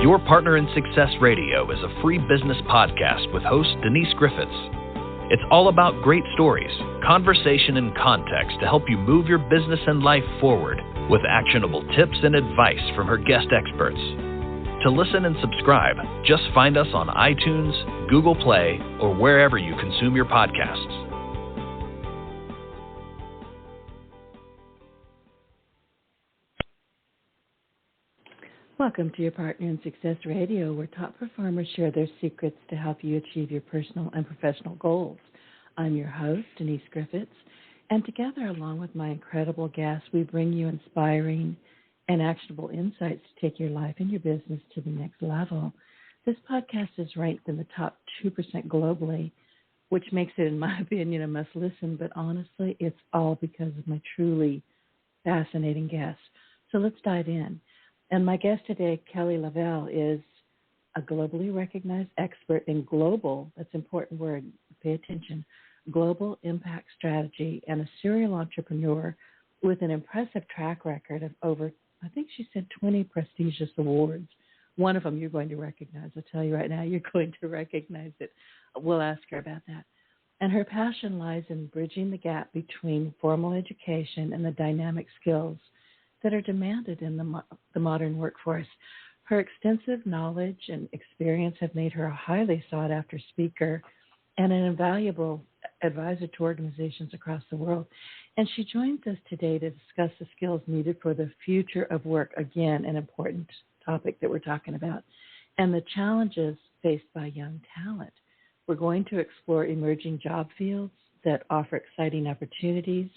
Your Partner in Success Radio is a free business podcast with host Denise Griffitts. It's all about great stories, conversation, and context to help you move your business and life forward with actionable tips and advice from her guest experts. To listen and subscribe, just find us on iTunes, Google Play, or wherever you consume your podcasts. Welcome to Your Partner in Success Radio, where top performers share their secrets to help you achieve your personal and professional goals. I'm your host, Denise Griffitts, and together, along with my incredible guests, we bring you inspiring and actionable insights to take your life and your business to the next level. This podcast is ranked in the top 2% globally, which makes it, in my opinion, a must listen, but honestly, it's all because of my truly fascinating guests. So let's dive in. And my guest today, Kelly Lovell, is a globally recognized expert in global, that's an important word, pay attention, global impact strategy, and a serial entrepreneur with an impressive track record of over, I think she said 20 prestigious awards. One of them you're going to recognize. I'll tell you right now, you're going to recognize it. We'll ask her about that. And her passion lies in bridging the gap between formal education and the dynamic skills that are demanded in the modern workforce. Her extensive knowledge and experience have made her a highly sought-after speaker and an invaluable advisor to organizations across the world. And she joins us today to discuss the skills needed for the future of work, again, an important topic that we're talking about, and the challenges faced by young talent. We're going to explore emerging job fields that offer exciting opportunities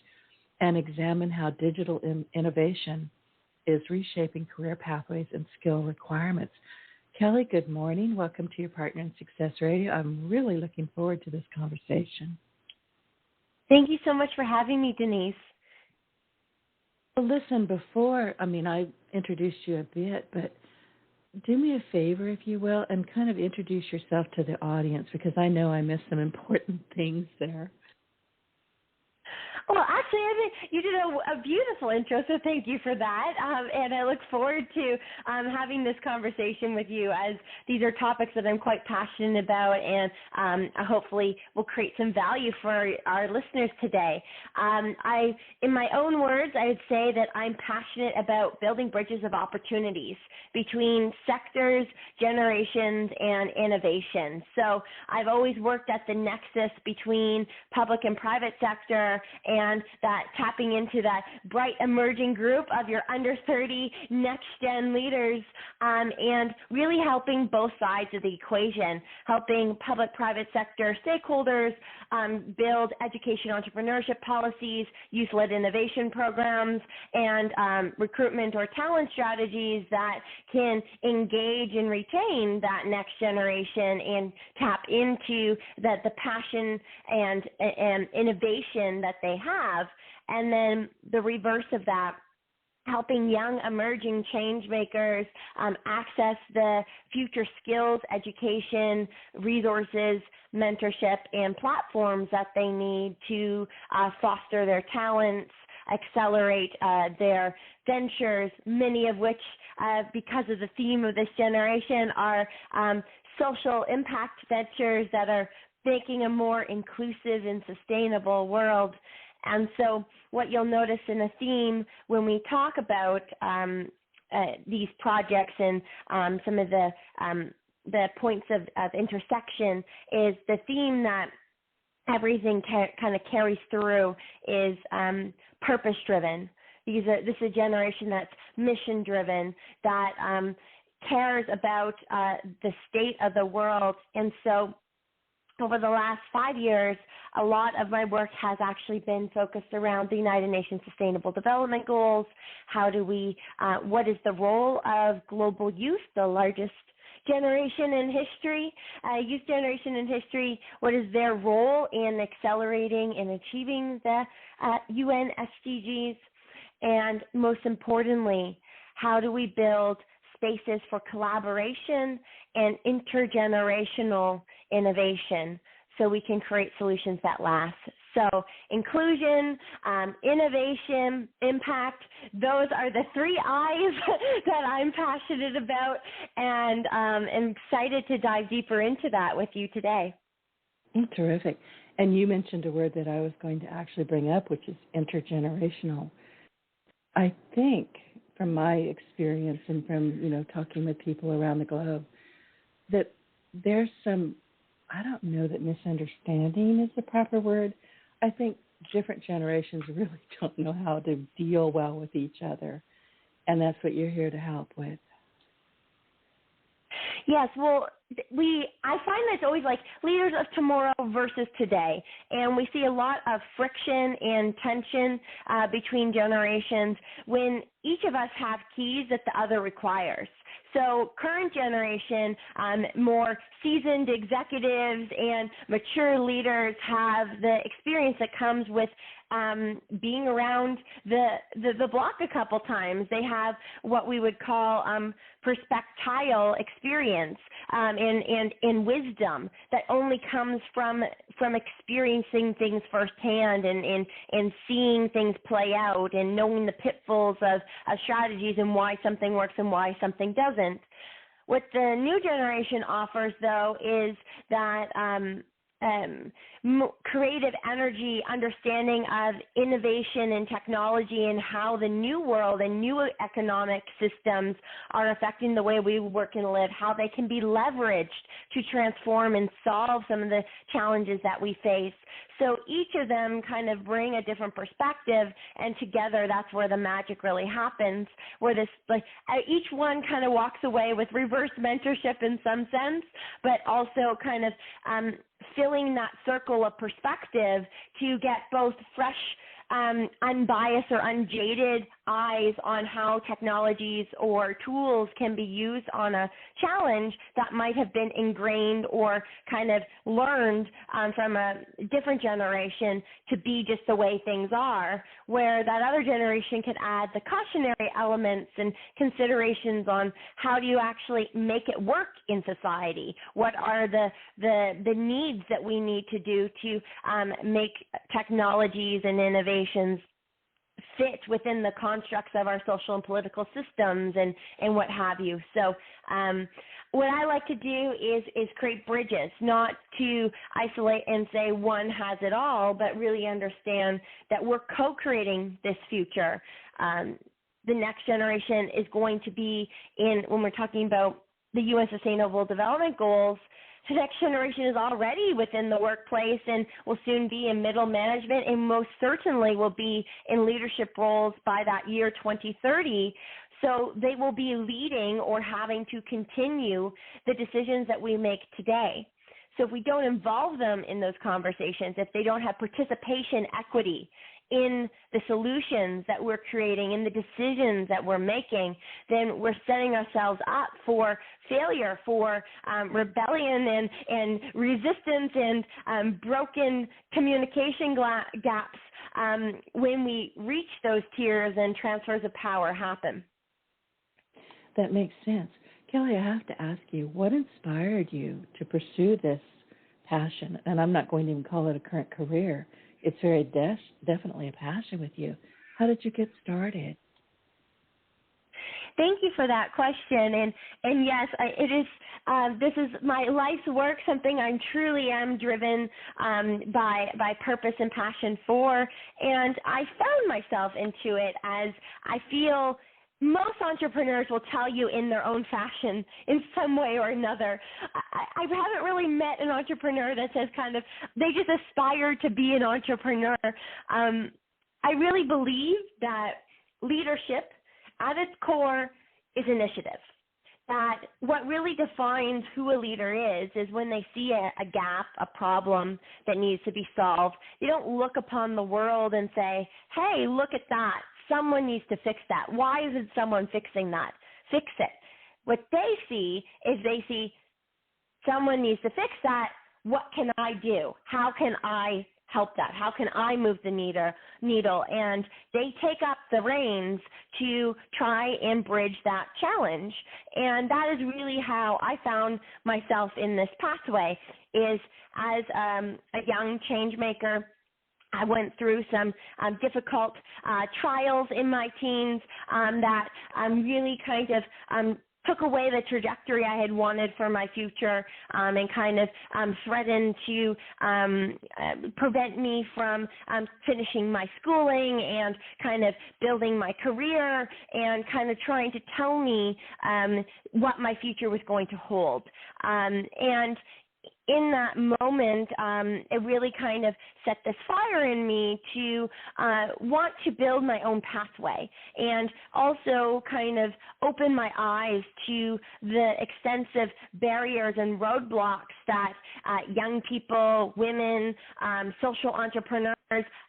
and examine how digital innovation is reshaping career pathways and skill requirements. Kelly, good morning. Welcome to Your Partner in Success Radio. I'm really looking forward to this conversation. Thank you so much for having me, Denise. Well, listen, I introduced you a bit, but do me a favor, if you will, and kind of introduce yourself to the audience, because I know I missed some important things there. Well, actually, I think you did a beautiful intro, so thank you for that. And I look forward to having this conversation with you, as these are topics that I'm quite passionate about, and hopefully will create some value for our listeners today. In my own words, I would say that I'm passionate about building bridges of opportunities between sectors, generations, and innovation. So I've always worked at the nexus between public and private sector, and that tapping into that bright emerging group of your under 30 next gen leaders, and really helping both sides of the equation, helping public-private sector stakeholders build education entrepreneurship policies, youth-led innovation programs, and recruitment or talent strategies that can engage and retain that next generation and tap into the passion and innovation that they have. And then the reverse of that, helping young emerging change makers access the future skills, education, resources, mentorship, and platforms that they need to foster their talents, accelerate their ventures, many of which, because of the theme of this generation, are social impact ventures that are making a more inclusive and sustainable world. And so what you'll notice in a theme when we talk about these projects and some of the points of intersection is the theme that everything kind of carries through is purpose-driven. This is a generation that's mission-driven, that cares about the state of the world. And so over the last 5 years, a lot of my work has actually been focused around the United Nations Sustainable Development Goals. What is the role of global youth, the largest generation in history, youth generation in history? What is their role in accelerating and achieving the UN SDGs? And most importantly, how do we build spaces for collaboration and intergenerational innovation so we can create solutions that last? So inclusion, innovation, impact, those are the 3 I's that I'm passionate about, and am excited to dive deeper into that with you today. Terrific. And you mentioned a word that I was going to actually bring up, which is intergenerational. I think from my experience and from, talking with people around the globe, that there's some, I don't know that misunderstanding is the proper word. I think different generations really don't know how to deal well with each other, and that's what you're here to help with. Yes, well, I find that it's always like leaders of tomorrow versus today, and we see a lot of friction and tension between generations when each of us have keys that the other requires. So current generation, more seasoned executives and mature leaders have the experience that comes with being around the block a couple times. They have what we would call perspectile experience and wisdom that only comes from experiencing things firsthand and seeing things play out and knowing the pitfalls of strategies and why something works and why something doesn't. What the new generation offers, though, is that creative energy, understanding of innovation and technology and how the new world and new economic systems are affecting the way we work and live, how they can be leveraged to transform and solve some of the challenges that we face. So each of them kind of bring a different perspective, and together that's where the magic really happens, where this, each one kind of walks away with reverse mentorship in some sense, but also kind of filling that circle of perspective to get both fresh, unbiased or unjaded eyes on how technologies or tools can be used on a challenge that might have been ingrained or kind of learned from a different generation to be just the way things are, where that other generation could add the cautionary elements and considerations on how do you actually make it work in society? What are the needs that we need to do to make technologies and innovations fit within the constructs of our social and political systems and what have you. So what I like to do is create bridges, not to isolate and say one has it all, but really understand that we're co-creating this future. The next generation is going to be when we're talking about the UN Sustainable Development Goals, the next generation is already within the workplace and will soon be in middle management and most certainly will be in leadership roles by that year 2030. So they will be leading or having to continue the decisions that we make today. So if we don't involve them in those conversations, if they don't have participation equity in the solutions that we're creating, in the decisions that we're making, then we're setting ourselves up for failure, for rebellion and resistance and broken communication gaps when we reach those tiers and transfers of power happen. That makes sense. Kelly, I have to ask you, what inspired you to pursue this passion? And I'm not going to even call it a current career. It's very definitely a passion with you. How did you get started? Thank you for that question. And yes, it is. This is my life's work, something I truly am driven by purpose and passion for. And I found myself into it as I feel most entrepreneurs will tell you in their own fashion in some way or another. I haven't really met an entrepreneur that says kind of they just aspire to be an entrepreneur. I really believe that leadership at its core is initiative. That what really defines who a leader is when they see a gap, a problem that needs to be solved. They don't look upon the world and say, hey, look at that. Someone needs to fix that. Why isn't someone fixing that? Fix it. What they see is someone needs to fix that. What can I do? How can I help that? How can I move the needle? And they take up the reins to try and bridge that challenge. And that is really how I found myself in this pathway, is as a young change maker. I went through some difficult trials in my teens that really kind of took away the trajectory I had wanted for my future and kind of threatened to prevent me from finishing my schooling and kind of building my career and kind of trying to tell me what my future was going to hold. And in that moment, it really kind of set this fire in me to want to build my own pathway and also kind of open my eyes to the extensive barriers and roadblocks that young people, women, social entrepreneurs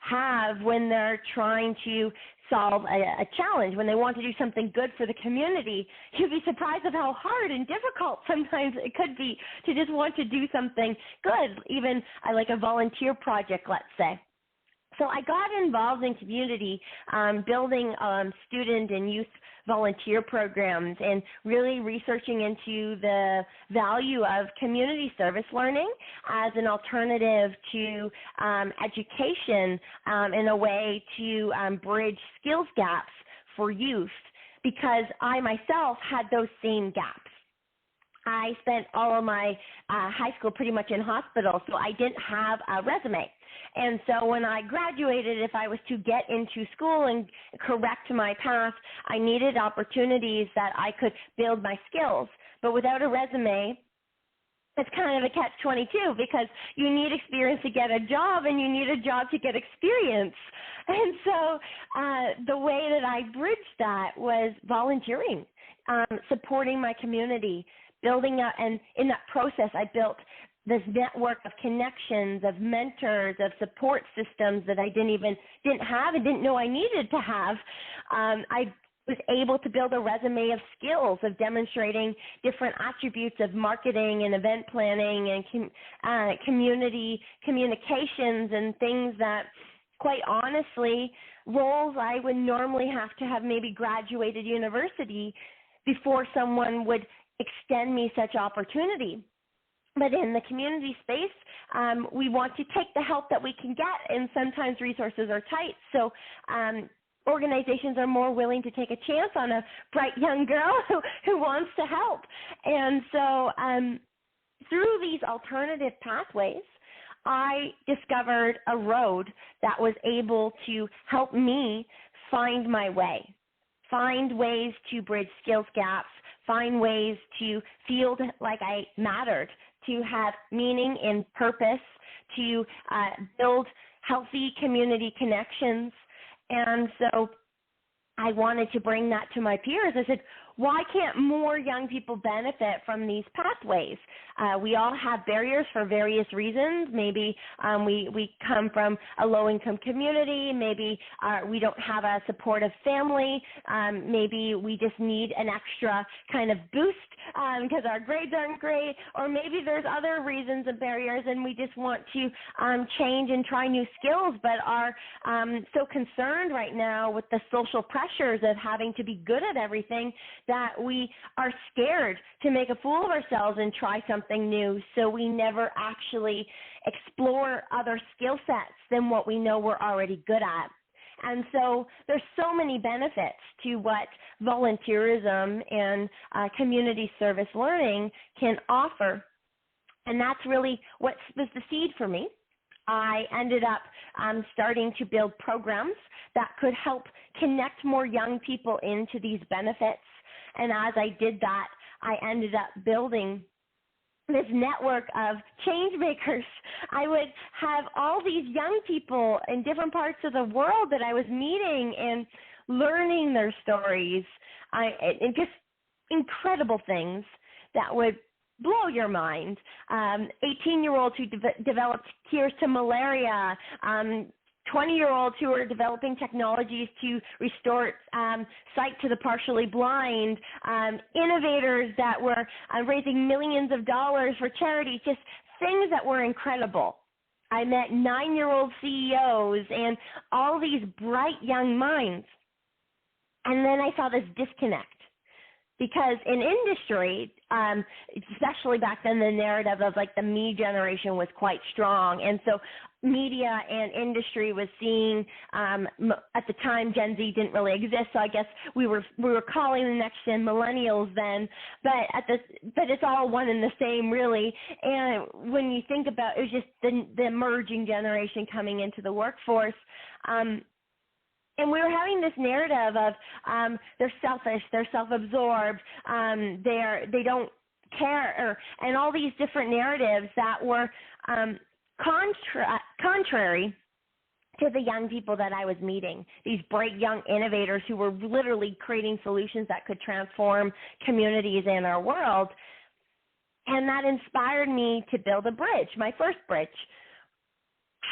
have when they're trying to solve a challenge, when they want to do something good for the community. You'd be surprised at how hard and difficult sometimes it could be to just want to do something good, even like a volunteer project, let's say. So I got involved in community, building student and youth volunteer programs and really researching into the value of community service learning as an alternative to education in a way to bridge skills gaps for youth, because I myself had those same gaps. I spent all of my high school pretty much in hospital, so I didn't have a resume. And so when I graduated, if I was to get into school and correct my path, I needed opportunities that I could build my skills. But without a resume, it's kind of a catch-22, because you need experience to get a job and you need a job to get experience. And so the way that I bridged that was volunteering, supporting my community, building up, and in that process I built this network of connections, of mentors, of support systems that I didn't have and didn't know I needed to have. I was able to build a resume of skills, of demonstrating different attributes of marketing and event planning and community communications and things that, quite honestly, roles I would normally have to have maybe graduated university before someone would extend me such opportunity. But in the community space, we want to take the help that we can get, and sometimes resources are tight. So organizations are more willing to take a chance on a bright young girl who wants to help. And so through these alternative pathways, I discovered a road that was able to help me find my way, find ways to bridge skills gaps, find ways to feel like I mattered, to have meaning and purpose, to build healthy community connections. And so I wanted to bring that to my peers. I said, why can't more young people benefit from these pathways? We all have barriers for various reasons. Maybe we come from a low-income community. Maybe we don't have a supportive family. Maybe we just need an extra kind of boost because our grades aren't great. Or maybe there's other reasons and barriers, and we just want to change and try new skills, but are so concerned right now with the social pressures of having to be good at everything that we are scared to make a fool of ourselves and try something new, so we never actually explore other skill sets than what we know we're already good at. And so there's so many benefits to what volunteerism and community service learning can offer, and that's really what was the seed for me. I ended up starting to build programs that could help connect more young people into these benefits. And as I did that, I ended up building this network of change makers. I would have all these young people in different parts of the world that I was meeting and learning their stories, and just incredible things that would blow your mind. 18-year-olds who developed cures to malaria, 20-year-olds who are developing technologies to restore sight to the partially blind, innovators that were raising millions of dollars for charity, just things that were incredible. I met 9-year-old CEOs and all these bright young minds. And then I saw this disconnect. Because in industry, especially back then, the narrative of like the me generation was quite strong. And so media and industry was seeing, at the time Gen Z didn't really exist, so I guess we were calling the next gen millennials then, but it's all one and the same really. And when you think about it, was just the emerging generation coming into the workforce, and we were having this narrative of they're selfish, they're self-absorbed, they don't care, and all these different narratives that were contrary to the young people that I was meeting, these bright young innovators who were literally creating solutions that could transform communities in our world. And that inspired me to build a bridge, my first bridge.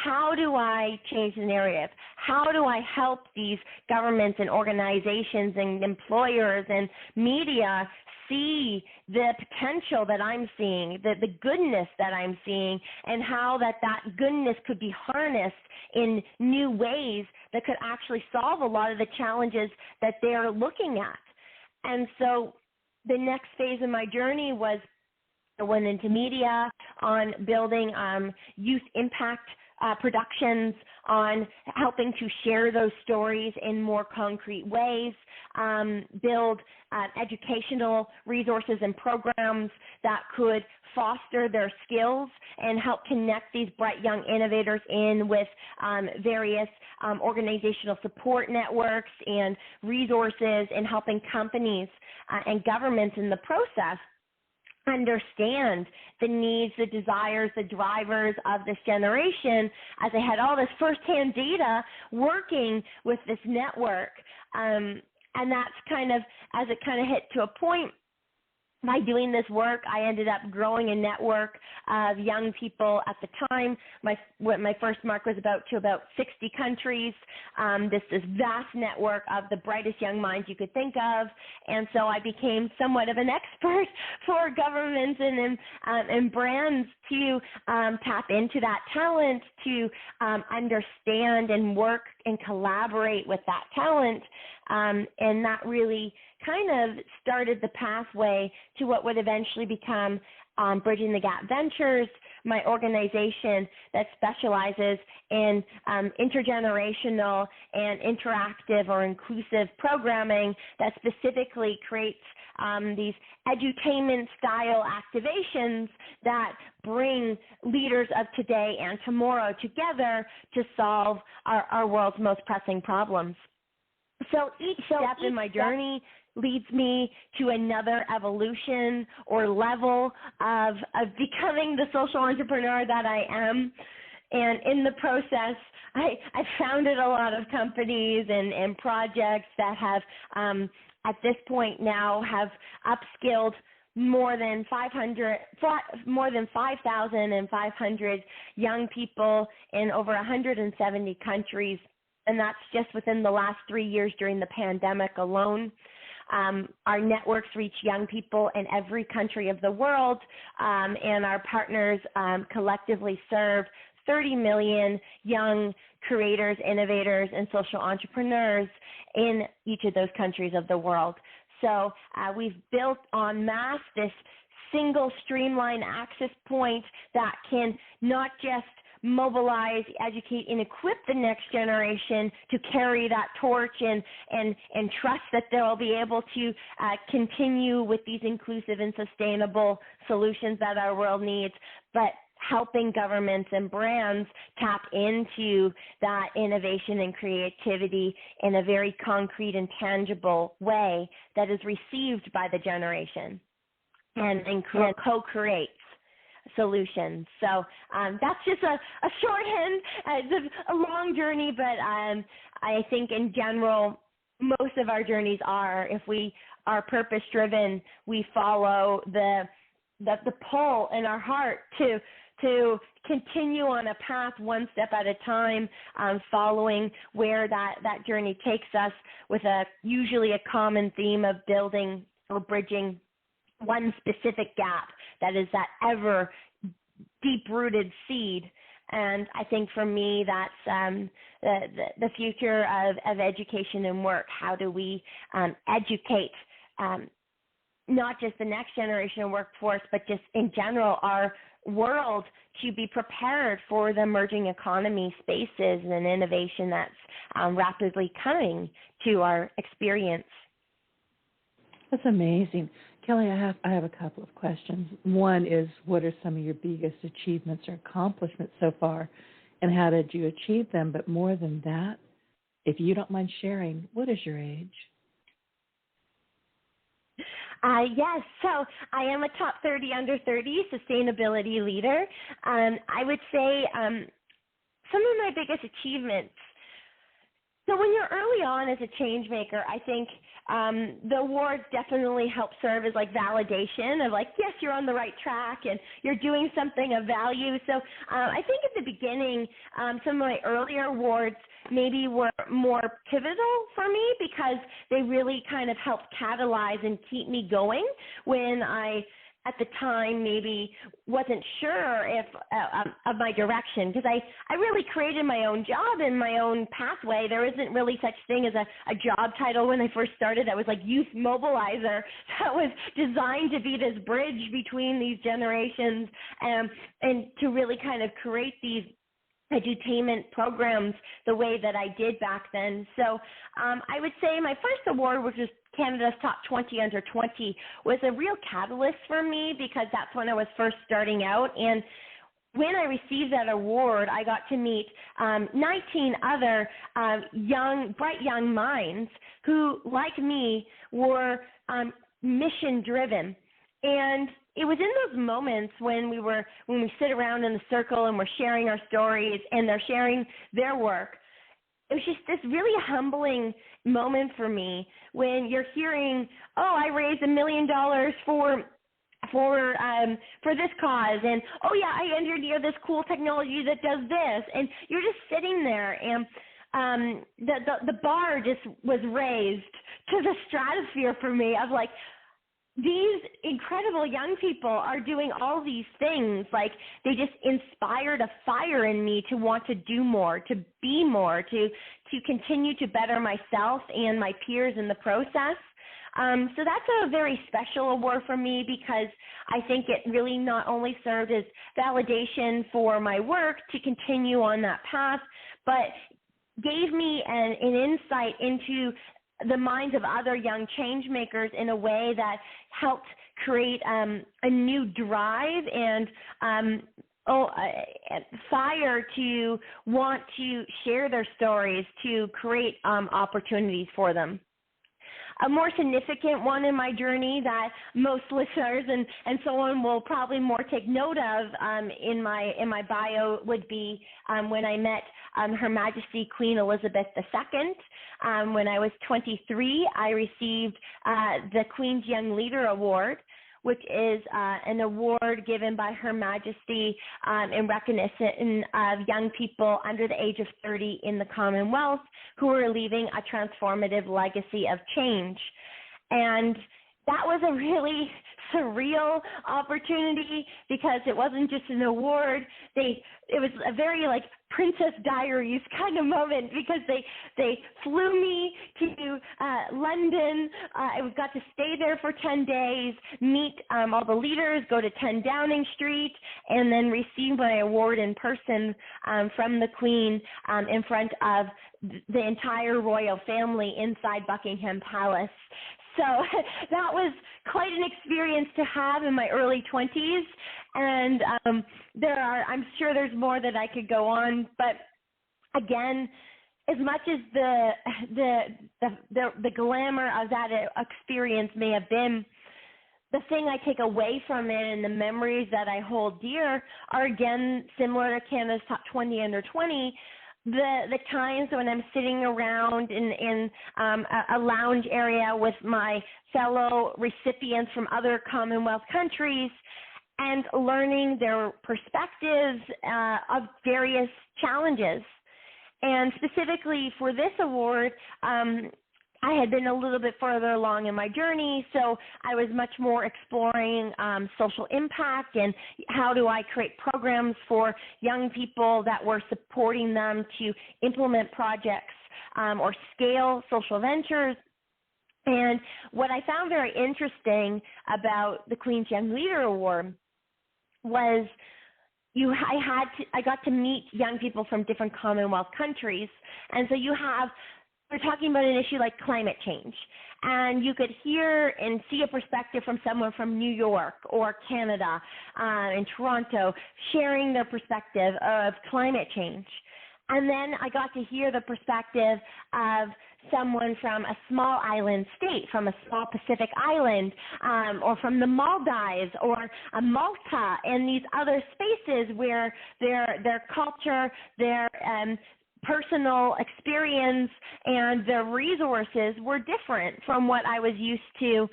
How do I change the narrative? How do I help these governments and organizations and employers and media see the potential that I'm seeing, the goodness that I'm seeing, and how that goodness could be harnessed in new ways that could actually solve a lot of the challenges that they're looking at. And so the next phase of my journey was I went into media on building youth impact productions, on helping to share those stories in more concrete ways, build educational resources and programs that could foster their skills and help connect these bright young innovators in with various organizational support networks and resources, and helping companies and governments in the process understand the needs, the desires, the drivers of this generation, as I had all this firsthand data working with this network. And that's kind of, as it kind of hit to a point, by doing this work, I ended up growing a network of young people. At the time, my first mark was about 60 countries. This vast network of the brightest young minds you could think of, and so I became somewhat of an expert for governments and brands to tap into that talent, to understand and work and collaborate with that talent, and that really kind of started the pathway to what would eventually become Bridging the Gap Ventures, my organization that specializes in intergenerational and interactive or inclusive programming that specifically creates these edutainment-style activations that bring leaders of today and tomorrow together to solve our world's most pressing problems. So each step in my journey leads me to another evolution or level of becoming the social entrepreneur that I am. And in the process, I founded a lot of companies and projects that have, at this point now, have upskilled more than 5,500 young people in over 170 countries. And that's just within the last 3 years during the pandemic alone. Our networks reach young people in every country of the world, and our partners collectively serve 30 million young creators, innovators, and social entrepreneurs in each of those countries of the world. So we've built en masse this single streamlined access point that can not just mobilize, educate, and equip the next generation to carry that torch and trust that they'll be able to continue with these inclusive and sustainable solutions that our world needs, but helping governments and brands tap into that innovation and creativity in a very concrete and tangible way that is received by the generation and co-creates solutions. So that's just a shorthand. It's a long journey, but I think in general, most of our journeys are, if we are purpose-driven, we follow the pull in our heart to continue on a path one step at a time, following where that journey takes us, with usually a common theme of building or bridging one specific gap that is that ever deep-rooted seed. And I think for me, that's the future of education and work. How do we educate not just the next generation workforce, but just in general our world to be prepared for the emerging economy spaces and innovation that's rapidly coming to our experience. That's amazing. Kelly, I have a couple of questions. One is, what are some of your biggest achievements or accomplishments so far, and how did you achieve them? But more than that, if you don't mind sharing, what is your age? Yes, so I am a top 30 under 30 sustainability leader. I would say some of my biggest achievements. So when you're early on as a change maker, I think the awards definitely help serve as like validation of like, yes, you're on the right track and you're doing something of value. So I think at the beginning, some of my earlier awards maybe were more pivotal for me because they really kind of helped catalyze and keep me going when I, at the time, maybe wasn't sure if of my direction, because I really created my own job and my own pathway. There isn't really such thing as a job title when I first started that was like youth mobilizer, that was designed to be this bridge between these generations and to really kind of create these edutainment programs the way that I did back then. So I would say my first award, which was Canada's Top 20 Under 20, was a real catalyst for me because that's when I was first starting out. And when I received that award, I got to meet 19 other bright young minds who, like me, were mission-driven. And it was in those moments when we sit around in the circle and we're sharing our stories and they're sharing their work. It was just this really humbling moment for me when you're hearing, oh, I raised $1 million for this cause, and oh yeah, I engineered this cool technology that does this, and you're just sitting there, and the bar just was raised to the stratosphere for me of like, these incredible young people are doing all these things. Like, they just inspired a fire in me to want to do more, to be more, to continue to better myself and my peers in the process. So that's a very special award for me because I think it really not only served as validation for my work to continue on that path, but gave me an insight into the minds of other young change makers in a way that helped create a new drive and fire to want to share their stories, to create opportunities for them. A more significant one in my journey that most listeners and so on will probably more take note of in my bio would be when I met Her Majesty Queen Elizabeth II. When I was 23, I received the Queen's Young Leader Award, which is an award given by Her Majesty in recognition of young people under the age of 30 in the Commonwealth who are leaving a transformative legacy of change. And that was a really surreal opportunity because it wasn't just an award. It was a very like Princess Diaries kind of moment because they flew me to London. I got to stay there for 10 days, meet all the leaders, go to 10 Downing Street, and then receive my award in person from the Queen in front of the entire royal family inside Buckingham Palace. So that was quite an experience to have in my early 20s, and I'm sure there's more that I could go on, but again, as much as the glamour of that experience may have been, the thing I take away from it and the memories that I hold dear are again similar to Canada's Top 20 Under 20. The times when I'm sitting around in a lounge area with my fellow recipients from other Commonwealth countries and learning their perspectives of various challenges. And specifically for this award, I had been a little bit further along in my journey, so I was much more exploring social impact and how do I create programs for young people that were supporting them to implement projects or scale social ventures. And what I found very interesting about the Queen's Young Leader Award was I got to meet young people from different Commonwealth countries. And so we're talking about an issue like climate change. And you could hear and see a perspective from someone from New York or Canada and Toronto sharing their perspective of climate change. And then I got to hear the perspective of someone from a small island state, from a small Pacific island, or from the Maldives or Malta, and these other spaces where their culture, their personal experience, and their resources were different from what I was used to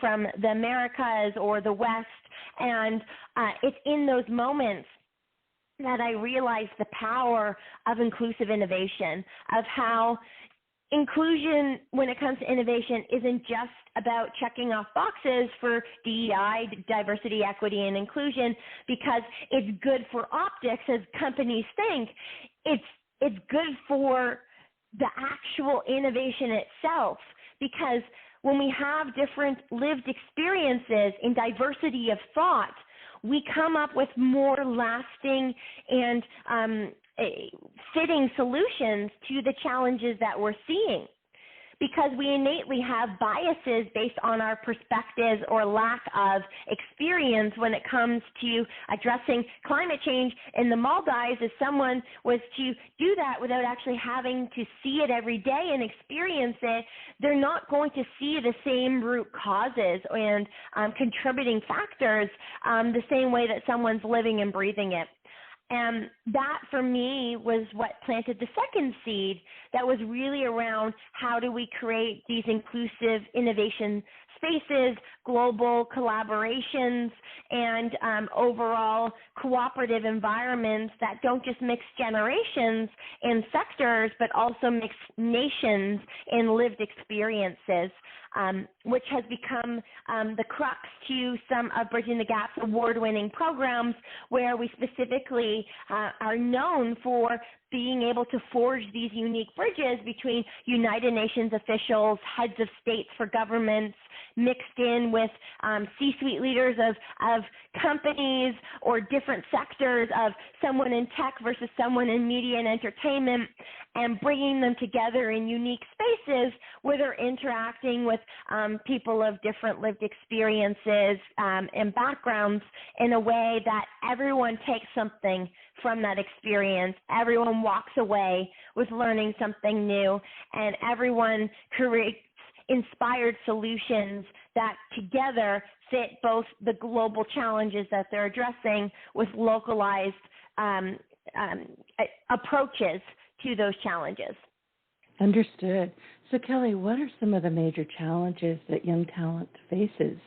from the Americas or the West. And it's in those moments that I realized the power of inclusive innovation, of how inclusion, when it comes to innovation, isn't just about checking off boxes for DEI, diversity, equity, and inclusion, because it's good for optics, as companies think. It's good for the actual innovation itself, because when we have different lived experiences in diversity of thought, we come up with more lasting and fitting solutions to the challenges that we're seeing, because we innately have biases based on our perspectives or lack of experience when it comes to addressing climate change in the Maldives. If someone was to do that without actually having to see it every day and experience it, they're not going to see the same root causes and contributing factors the same way that someone's living and breathing it. And that, for me, was what planted the second seed that was really around how do we create these inclusive innovation spaces, global collaborations, and overall cooperative environments that don't just mix generations and sectors, but also mix nations and lived experiences, which has become the crux to some of Bridging the Gap's award-winning programs, where we specifically are known for being able to forge these unique bridges between United Nations officials, heads of states for governments, mixed in with C-suite leaders of companies or different sectors, of someone in tech versus someone in media and entertainment, and bringing them together in unique spaces where they're interacting with people of different lived experiences and backgrounds in a way that everyone takes something from that experience. Everyone walks away with learning something new, and everyone creates inspired solutions that together fit both the global challenges that they're addressing with localized approaches to those challenges. Understood. So, Kelly, what are some of the major challenges that young talent faces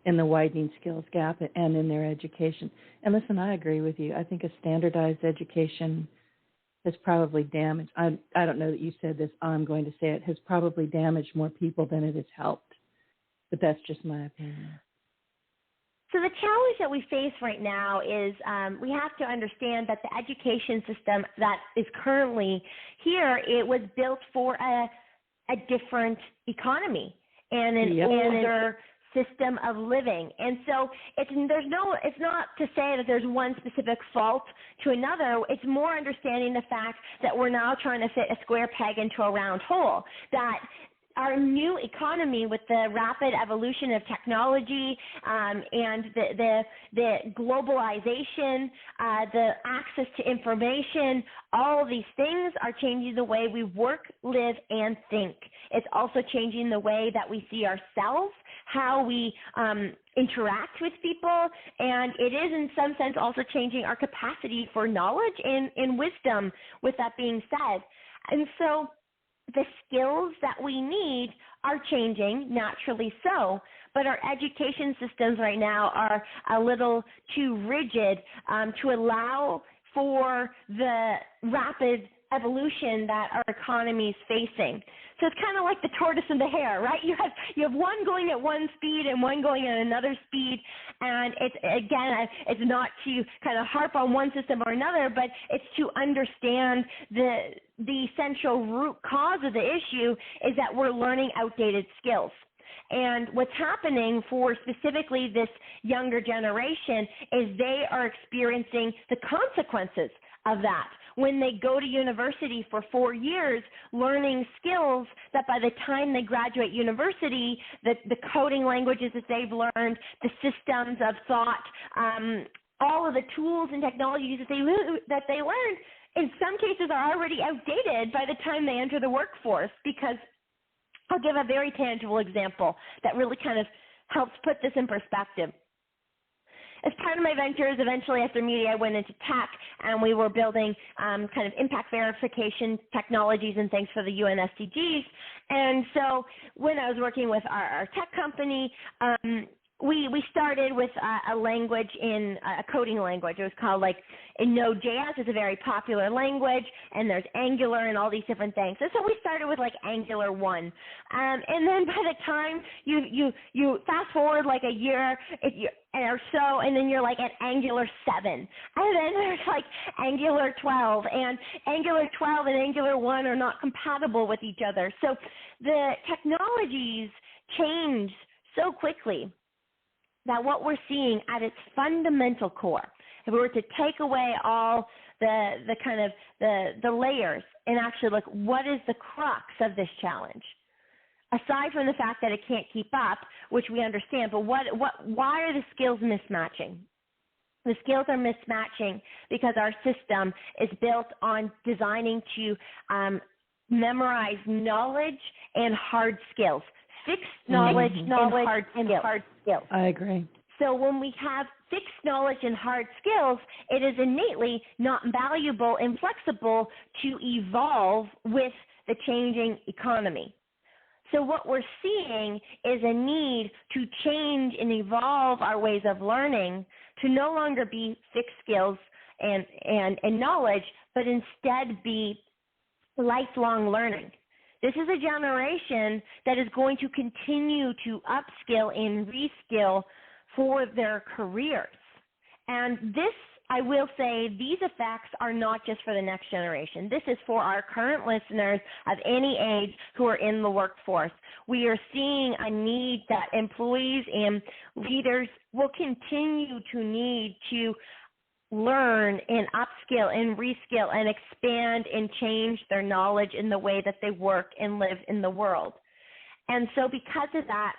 in the widening skills gap and in their education? And listen, I agree with you. I think a standardized education has probably damaged, I don't know that you said this, I'm going to say it, has probably damaged more people than it has helped. But that's just my opinion. So the challenge that we face right now is we have to understand that the education system that is currently here, it was built for a different economy and an older system of living. And so it's not to say that there's one specific fault to another. It's more understanding the fact that we're now trying to fit a square peg into a round hole, that our new economy, with the rapid evolution of technology and the globalization, the access to information, all of these things are changing the way we work, live, and think. It's also changing the way that we see ourselves, how we interact with people, and it is in some sense also changing our capacity for knowledge and wisdom, with that being said. And so the skills that we need are changing, naturally so, but our education systems right now are a little too rigid to allow for the rapid evolution that our economy is facing. So it's kind of like the tortoise and the hare, right? You have one going at one speed and one going at another speed, and it's not to kind of harp on one system or another, but it's to understand the essential root cause of the issue is that we're learning outdated skills. And what's happening for specifically this younger generation is they are experiencing the consequences of that when they go to university for 4 years, learning skills that by the time they graduate university, the coding languages that they've learned, the systems of thought, all of the tools and technologies that they learned, in some cases are already outdated by the time they enter the workforce. Because I'll give a very tangible example that really kind of helps put this in perspective. As part of my ventures, eventually after media, I went into tech, and we were building kind of impact verification technologies and things for the UN SDGs. And so when I was working with our tech company, we started with a language in a coding language. It was called in Node.js is a very popular language, and there's Angular and all these different things. And so we started with Angular 1. And then by the time you fast forward a year or so, and then you're at Angular 7. And then there's Angular 12. And Angular 12 and Angular 1 are not compatible with each other. So the technologies change so quickly that what we're seeing at its fundamental core, if we were to take away all the kind of the layers and actually look, what is the crux of this challenge? Aside from the fact that it can't keep up, which we understand, but why are the skills mismatching? The skills are mismatching because our system is built on designing to memorize knowledge and hard skills. Fixed knowledge, and hard skills. I agree. So when we have fixed knowledge and hard skills, it is innately not valuable and flexible to evolve with the changing economy. So what we're seeing is a need to change and evolve our ways of learning to no longer be fixed skills and knowledge, but instead be lifelong learning. This is a generation that is going to continue to upskill and reskill for their careers. And this, I will say, these effects are not just for the next generation. This is for our current listeners of any age who are in the workforce. We are seeing a need that employees and leaders will continue to need to learn and upskill and reskill and expand and change their knowledge in the way that they work and live in the world. And so because of that,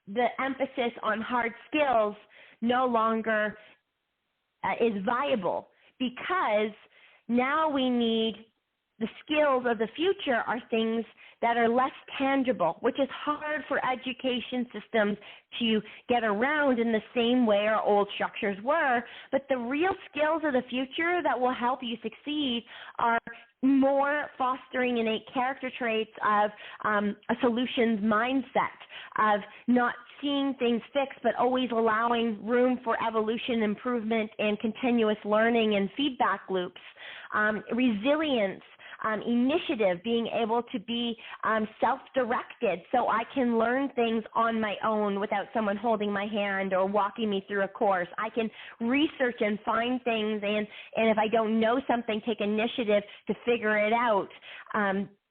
the emphasis on hard skills no longer is viable, because now we need the skills of the future are things that are less tangible, which is hard for education systems to get around in the same way our old structures were. But the real skills of the future that will help you succeed are more fostering innate character traits of a solutions mindset, of not seeing things fixed, but always allowing room for evolution, improvement, and continuous learning and feedback loops, resilience, initiative, being able to be self-directed so I can learn things on my own without someone holding my hand or walking me through a course. I can research and find things, and if I don't know something, take initiative to figure it out.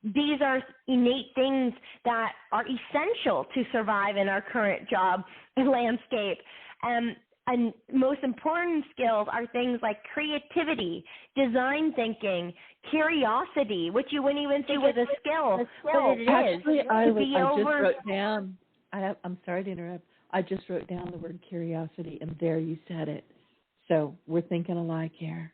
These are innate things that are essential to survive in our current job landscape. And most important skills are things like creativity, design thinking, curiosity, which you wouldn't even think was a skill, but it Actually, is. I just wrote down, I'm sorry to interrupt, I just wrote down the word curiosity, and there you said it. So we're thinking alike here.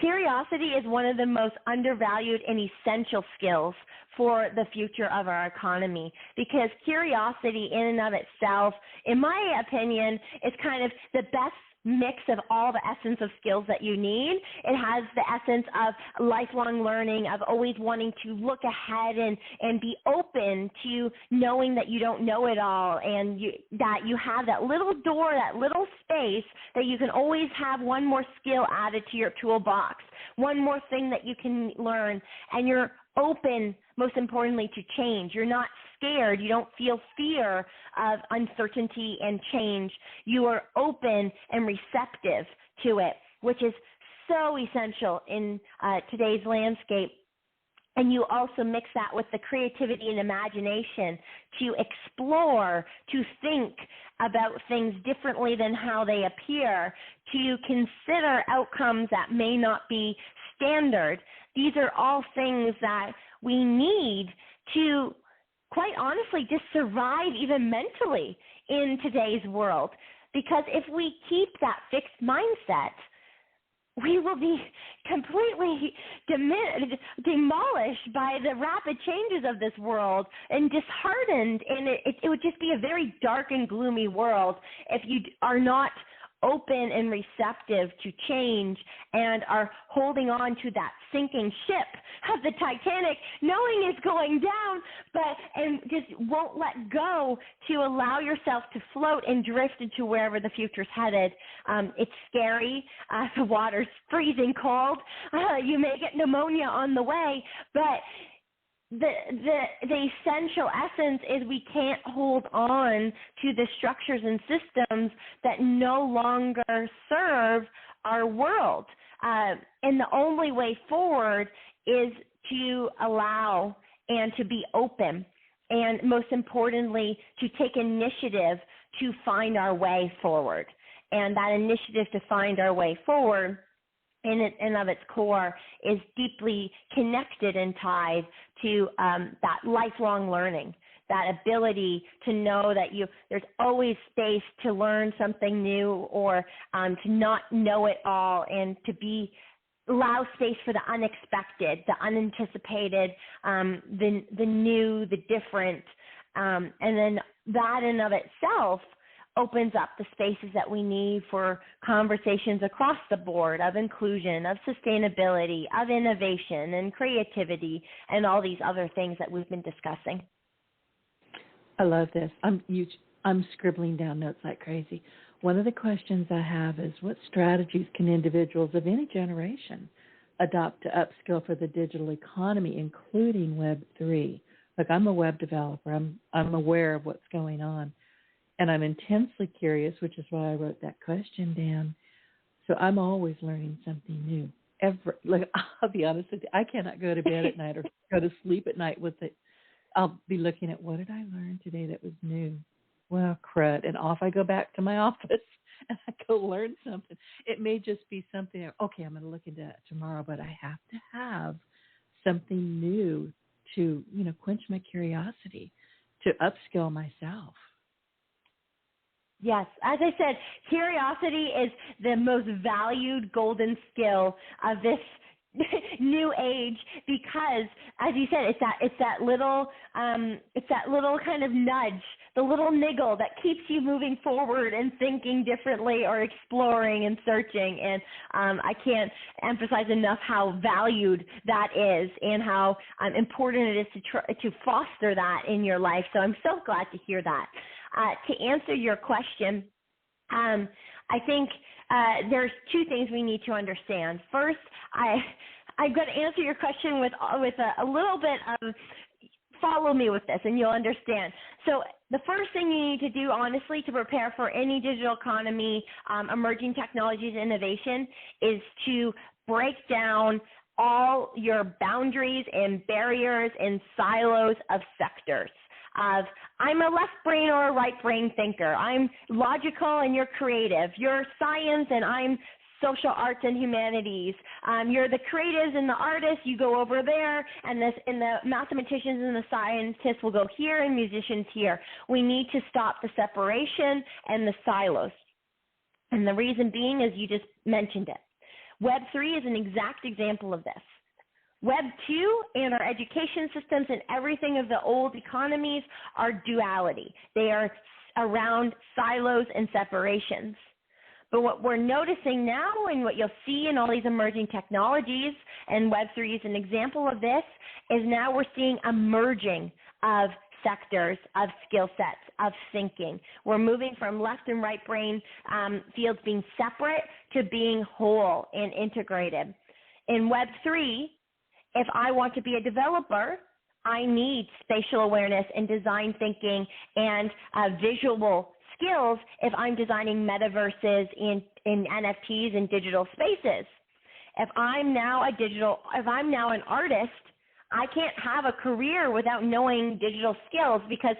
Curiosity is one of the most undervalued and essential skills for the future of our economy, because curiosity in and of itself, in my opinion, is kind of the best mix of all the essence of skills that you need. It has the essence of lifelong learning, of always wanting to look ahead and be open to knowing that you don't know it all, and that you have that little door, that little space that you can always have one more skill added to your toolbox, one more thing that you can learn, and you're open, most importantly, to change. You're not scared. You don't feel fear of uncertainty and change. You are open and receptive to it, which is so essential in today's landscape. And you also mix that with the creativity and imagination to explore, to think about things differently than how they appear, to consider outcomes that may not be standard. These are all things that we need to, quite honestly, just survive even mentally in today's world. Because if we keep that fixed mindset, we will be completely demolished by the rapid changes of this world and disheartened, and it would just be a very dark and gloomy world if you are not open and receptive to change and are holding on to that sinking ship of the Titanic, knowing it's going down, and just won't let go to allow yourself to float and drift into wherever the future's headed. It's scary. The water's freezing cold. You may get pneumonia on the way, but the essential essence is we can't hold on to the structures and systems that no longer serve our world. And the only way forward is to allow and to be open, and most importantly, to take initiative to find our way forward. And that initiative to find our way forward in and of its core is deeply connected and tied to that lifelong learning, that ability to know that there's always space to learn something new, or to not know it all, and to allow space for the unexpected, the unanticipated, the new, the different, and then that in of itself opens up the spaces that we need for conversations across the board of inclusion, of sustainability, of innovation and creativity, and all these other things that we've been discussing. I love this. I'm scribbling down notes like crazy. One of the questions I have is, what strategies can individuals of any generation adopt to upskill for the digital economy, including Web3? Look, I'm a web developer. I'm aware of what's going on. And I'm intensely curious, which is why I wrote that question down. So I'm always learning something new. I'll be honest with you, I cannot go to bed at night or go to sleep at night with it. I'll be looking at, what did I learn today that was new? Well, crud. And off I go back to my office and I go learn something. It may just be something, okay, I'm going to look into that tomorrow, but I have to have something new to, quench my curiosity, to upskill myself. Yes. As I said, curiosity is the most valued golden skill of this new age, because, as you said, it's that little kind of nudge, the little niggle that keeps you moving forward and thinking differently or exploring and searching. And I can't emphasize enough how valued that is and how important it is to foster that in your life. So I'm so glad to hear that. To answer your question, I think there's two things we need to understand. First, I'm going to answer your question with a little bit of, follow me with this and you'll understand. So the first thing you need to do, honestly, to prepare for any digital economy, emerging technologies, innovation, is to break down all your boundaries and barriers and silos of sectors. I'm a left brain or a right brain thinker. I'm logical and you're creative. You're science and I'm social arts and humanities. You're the creatives and the artists. You go over there, and the mathematicians and the scientists will go here, and musicians here. We need to stop the separation and the silos. And the reason being is you just mentioned it. Web3 is an exact example of this. Web 2 and our education systems and everything of the old economies are duality. They are around silos and separations. But what we're noticing now, and what you'll see in all these emerging technologies, and Web3 is an example of this, is now we're seeing a merging of sectors, of skill sets, of thinking. We're moving from left and right brain fields being separate to being whole and integrated. In Web3, if I want to be a developer, I need spatial awareness and design thinking and visual skills if I'm designing metaverses in NFTs and digital spaces. If I'm now an artist, I can't have a career without knowing digital skills because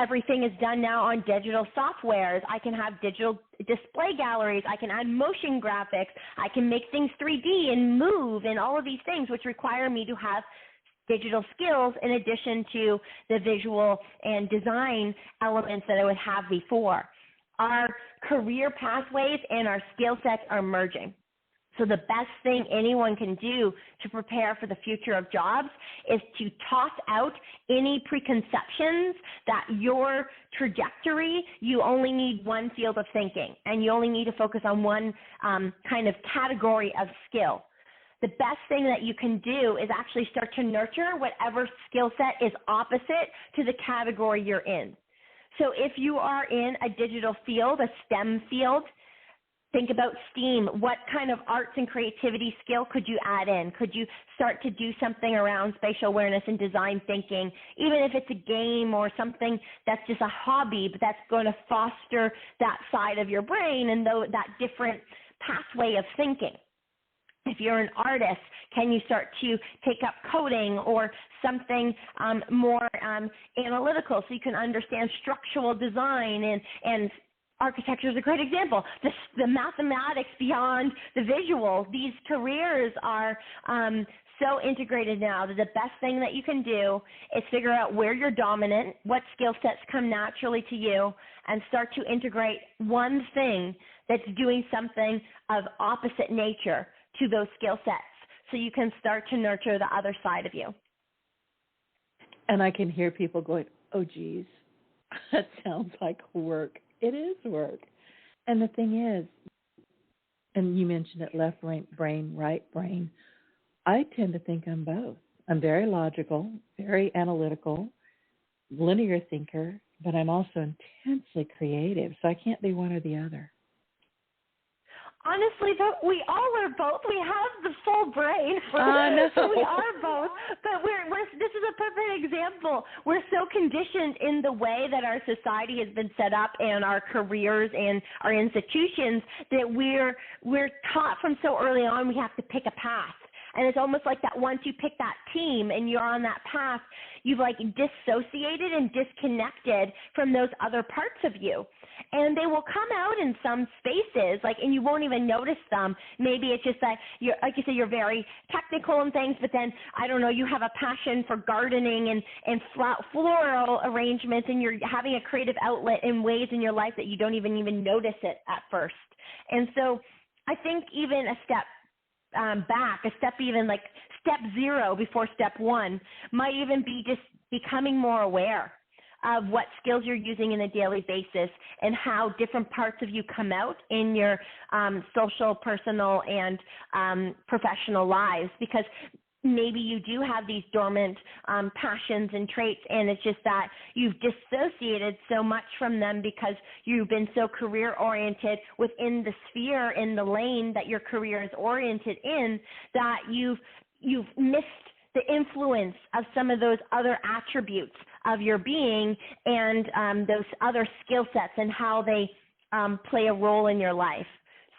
everything is done now on digital softwares. I can have digital display galleries. I can add motion graphics. I can make things 3D and move and all of these things, which require me to have digital skills in addition to the visual and design elements that I would have before. Our career pathways and our skill sets are merging. So the best thing anyone can do to prepare for the future of jobs is to toss out any preconceptions that your trajectory, you only need one field of thinking and you only need to focus on one kind of category of skill. The best thing that you can do is actually start to nurture whatever skill set is opposite to the category you're in. So if you are in a digital field, a STEM field, think about STEAM. What kind of arts and creativity skill could you add in? Could you start to do something around spatial awareness and design thinking, even if it's a game or something that's just a hobby, but that's going to foster that side of your brain and that different pathway of thinking? If you're an artist, can you start to take up coding or something more analytical so you can understand structural design and architecture is a great example. The mathematics beyond the visual, these careers are so integrated now that the best thing that you can do is figure out where you're dominant, what skill sets come naturally to you, and start to integrate one thing that's doing something of opposite nature to those skill sets so you can start to nurture the other side of you. And I can hear people going, oh, geez, that sounds like work. It is work. And the thing is, and you mentioned it, left brain, right brain, I tend to think I'm both. I'm very logical, very analytical, linear thinker, but I'm also intensely creative, so I can't be one or the other. Honestly, we all are both. We have the full brain. So we are both. But this is a perfect example. We're so conditioned in the way that our society has been set up and our careers and our institutions that we're taught from so early on we have to pick a path. And it's almost like that once you pick that team and you're on that path, you've like dissociated and disconnected from those other parts of you. And they will come out in some spaces, and you won't even notice them. Maybe it's just that you're, like you say, you're very technical and things, but then, I don't know, you have a passion for gardening and floral arrangements, and you're having a creative outlet in ways in your life that you don't even notice it at first. And so I think even a step back, a step even like step 0 before step 1 might even be just becoming more aware of what skills you're using on a daily basis and how different parts of you come out in your social, personal, and professional lives, because maybe you do have these dormant passions and traits, and it's just that you've dissociated so much from them because you've been so career-oriented within the sphere, in the lane that your career is oriented in, that you've missed the influence of some of those other attributes of your being and those other skill sets and how they play a role in your life.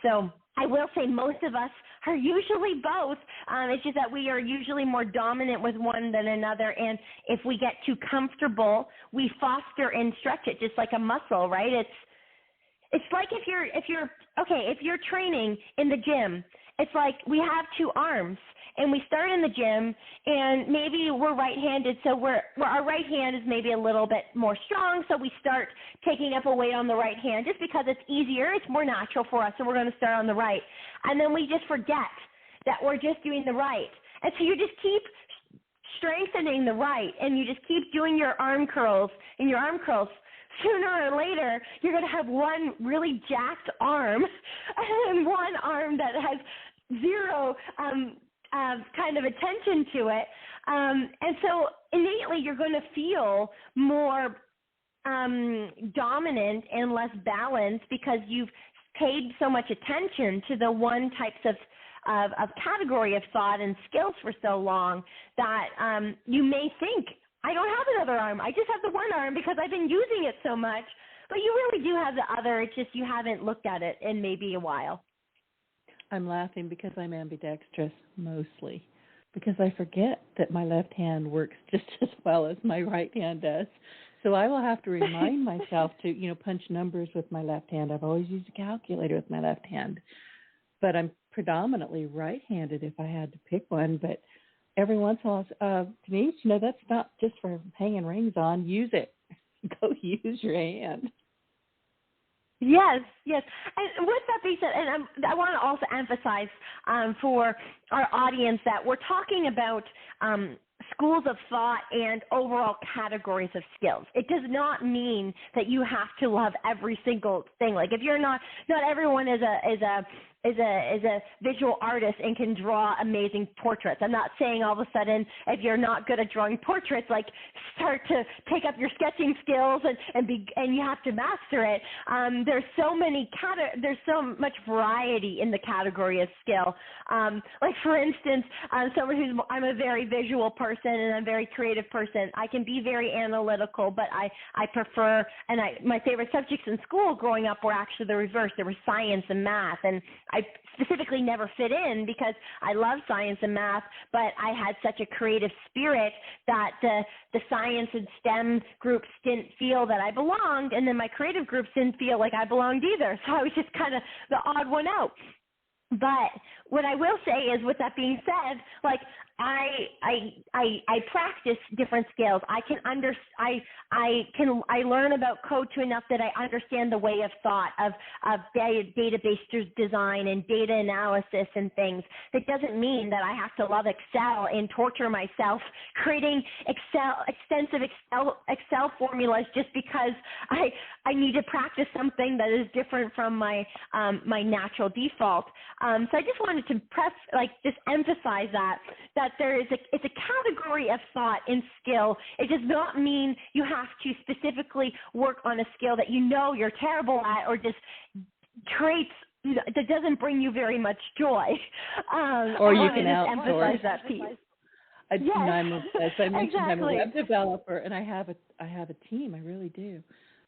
So I will say most of us are usually both. It's just that we are usually more dominant with one than another. And if we get too comfortable, we foster and stretch it just like a muscle, right? It's like if you're training in the gym, it's like we have 2 arms. And we start in the gym, and maybe we're right-handed, so our right hand is maybe a little bit more strong, so we start taking up a weight on the right hand just because it's easier, it's more natural for us, so we're going to start on the right. And then we just forget that we're just doing the right. And so you just keep strengthening the right, and you just keep doing your arm curls, and your arm curls sooner or later, you're going to have one really jacked arm and one arm that has zero kind of attention to it. And so innately, you're going to feel more dominant and less balanced because you've paid so much attention to the one types of category of thought and skills for so long that you may think, I don't have another arm. I just have the one arm because I've been using it so much. But you really do have the other. It's just you haven't looked at it in maybe a while. I'm laughing because I'm ambidextrous mostly, because I forget that my left hand works just as well as my right hand does. So I will have to remind myself to, punch numbers with my left hand. I've always used a calculator with my left hand, but I'm predominantly right-handed if I had to pick one. But every once in a while, Denise, that's not just for hanging rings on. Use it. Go use your hand. Yes. And with that being said, and I want to also emphasize for our audience that we're talking about schools of thought and overall categories of skills. It does not mean that you have to love every single thing. Like if you're not everyone is a visual artist and can draw amazing portraits. I'm not saying all of a sudden if you're not good at drawing portraits, like start to take up your sketching skills and you have to master it. There's so much variety in the category of skill. Like for instance, I'm a very visual person and I'm a very creative person. I can be very analytical, but I prefer, and my favorite subjects in school growing up were actually the reverse. There was science and math, and I specifically never fit in because I love science and math, but I had such a creative spirit that the science and STEM groups didn't feel that I belonged, and then my creative groups didn't feel like I belonged either. So I was just kind of the odd one out. But what I will say is, with that being said, like I practice different skills. I learn code code to enough that I understand the way of thought of database design and data analysis and things. That doesn't mean that I have to love Excel and torture myself creating extensive Excel formulas just because I need to practice something that is different from my natural default. So I just wanted to just emphasize that it's a category of thought and skill. It does not mean you have to specifically work on a skill that you're terrible at or just traits that doesn't bring you very much joy. Or you can outsource. Emphasize that piece. I mentioned exactly. I'm a web developer and I have a team. I really do,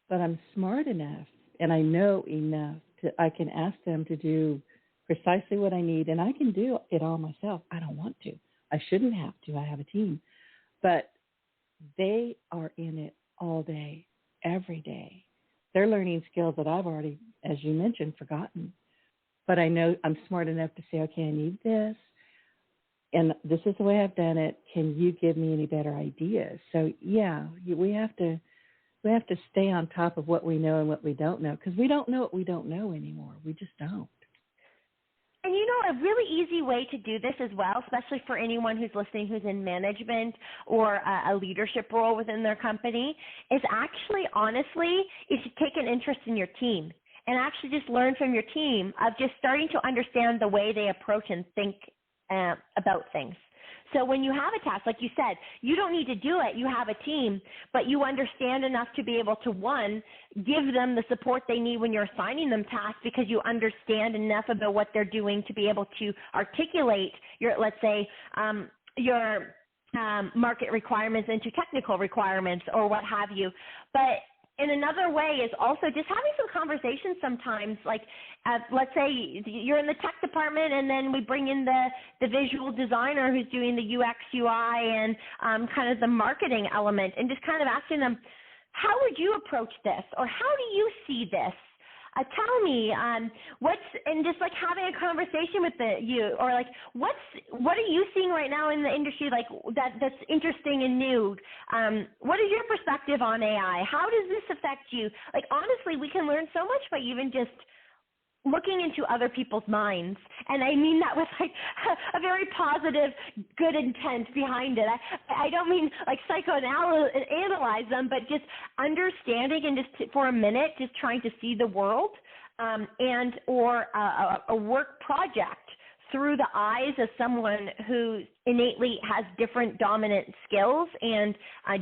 but I'm smart enough and I know enough I can ask them to do precisely what I need, and I can do it all myself. I don't want to. I shouldn't have to. I have a team, but they are in it all day, every day. They're learning skills that I've already, as you mentioned, forgotten. But I know I'm smart enough to say, okay, I need this, and this is the way I've done it. Can you give me any better ideas? So yeah, we have to stay on top of what we know and what we don't know, because we don't know what we don't know anymore. We just don't. And a really easy way to do this as well, especially for anyone who's listening who's in management or a leadership role within their company, is actually, honestly, you should take an interest in your team and actually just learn from your team of just starting to understand the way they approach and think about things. So when you have a task, like you said, you don't need to do it. You have a team, but you understand enough to be able to, one, give them the support they need when you're assigning them tasks because you understand enough about what they're doing to be able to articulate your, let's say, your market requirements into technical requirements or what have you. But in another way is also just having some conversations sometimes, like let's say you're in the tech department and then we bring in the visual designer who's doing the UX, UI, and kind of the marketing element, and just kind of asking them, how would you approach this? Or how do you see this? Tell me and just like having a conversation with you, or like what are you seeing right now in the industry like that's interesting and new? What is your perspective on AI? How does this affect you? Like honestly, we can learn so much by even just looking into other people's minds. And I mean that with like a very positive, good intent behind it. I don't mean like psychoanalyze them, but just understanding and just for a minute, just trying to see the world or a work project through the eyes of someone who innately has different dominant skills and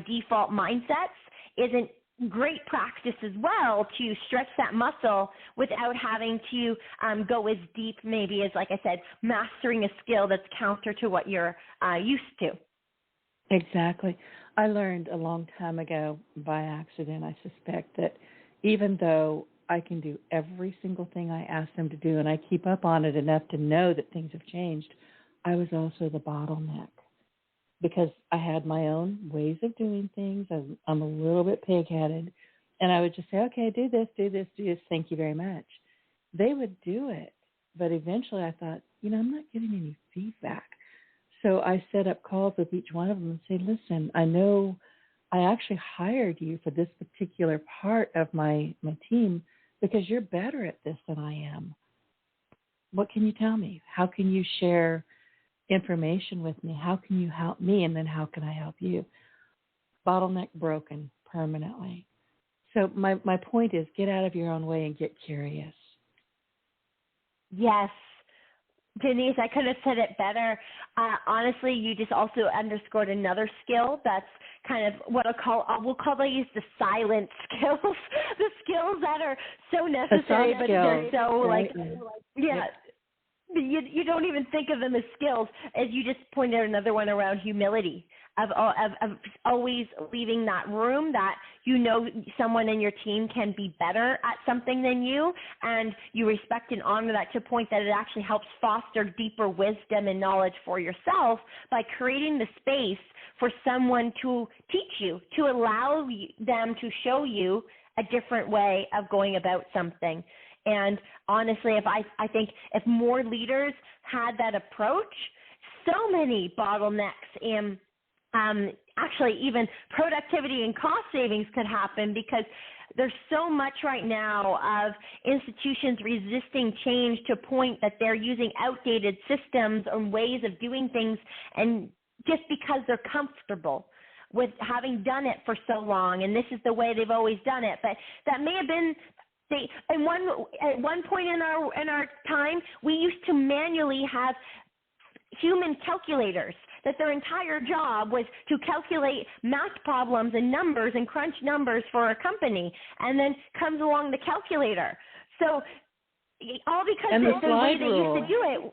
default mindsets isn't great practice as well to stretch that muscle without having to go as deep maybe as, like I said, mastering a skill that's counter to what you're used to. Exactly. I learned a long time ago by accident, I suspect, that even though I can do every single thing I ask them to do and I keep up on it enough to know that things have changed, I was also the bottleneck. Because I had my own ways of doing things. I'm a little bit pig-headed. And I would just say, okay, do this, thank you very much. They would do it. But eventually I thought, I'm not getting any feedback. So I set up calls with each one of them and say, listen, I know I actually hired you for this particular part of my team because you're better at this than I am. What can you tell me? How can you share information with me? How can you help me? And then how can I help you? Bottleneck broken permanently. So my point is get out of your own way and get curious. Yes. Denise, I couldn't have said it better. Honestly, you just also underscored another skill that's kind of what we'll call these the silent skills, the skills that are so necessary, but they're so right? Yeah. You don't even think of them as skills. As you just pointed out, another one around humility, of always leaving that room that someone in your team can be better at something than you, and you respect and honor that to a point that it actually helps foster deeper wisdom and knowledge for yourself by creating the space for someone to teach you, to allow them to show you a different way of going about something. And honestly, I think if more leaders had that approach, so many bottlenecks and actually even productivity and cost savings could happen, because there's so much right now of institutions resisting change to a point that they're using outdated systems and ways of doing things, and just because they're comfortable with having done it for so long, and this is the way they've always done it. But that may have been at one point in our time, we used to manually have human calculators, that their entire job was to calculate math problems and numbers and crunch numbers for a company, and then comes along the calculator. So all because of the way they used to do it.